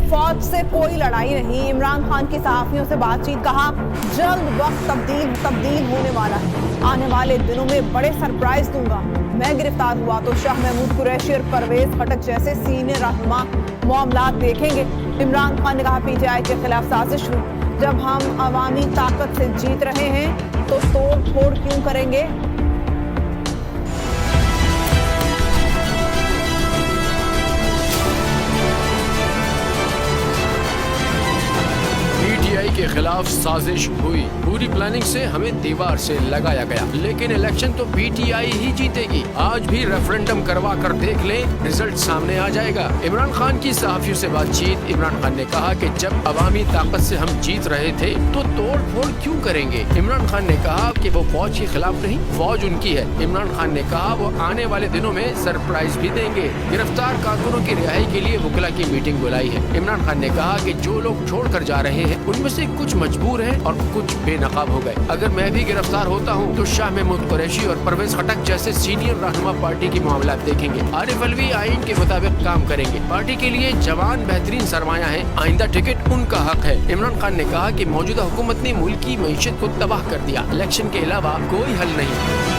फौज से कोई लड़ाई नहीं। इमरान खान की सहाफियों से बातचीत, कहा जल्द वक्त तब्दील होने वाला है, आने वाले दिनों में बड़े सरप्राइज दूंगा। मैं गिरफ्तार हुआ तो शाह महमूद कुरैशी और परवेज खटक जैसे सीनियर रहनुमा मामला देखेंगे। इमरान खान ने कहा पीटीआई के खिलाफ साजिश हुई, जब हम अवामी ताकत से जीत रहे हैं तो तोड़ फोड़ क्यों करेंगे। पीटीआई के खिलाफ साजिश हुई, पूरी प्लानिंग से हमें दीवार से लगाया गया, लेकिन इलेक्शन तो पीटीआई ही जीतेगी। आज भी रेफरेंडम करवा कर देख लें, रिजल्ट सामने आ जाएगा। इमरान खान की सहाफियों से बातचीत, इमरान खान ने कहा कि जब अवामी ताकत से हम जीत रहे थे तो तोड़ फोड़ क्यों करेंगे। इमरान खान ने कहा कि वो फौज के खिलाफ नहीं, फौज उनकी है। इमरान खान ने कहा वो आने वाले दिनों में सरप्राइज भी देंगे। गिरफ्तार कारकुनों की रिहाई के लिए वुकला की मीटिंग बुलाई है। इमरान खान ने कहा कि जो लोग छोड़ कर जा रहे हैं उनमें से कुछ मजबूर हैं और कुछ बेनकाब हो गए। अगर मैं भी गिरफ्तार होता हूं तो शाह महमूद कुरैशी और परवेज खटक जैसे सीनियर रहनुमा पार्टी की मामला देखेंगे। आरिफ अलवी आइन के मुताबिक काम करेंगे। पार्टी के लिए जवान बेहतरीन सरमाया है, आइंदा टिकट उनका हक है। इमरान खान ने कहा कि मौजूदा हुकूमत ने मुल्क की मईशत को तबाह कर दिया, इलेक्शन के अलावा कोई हल नहीं।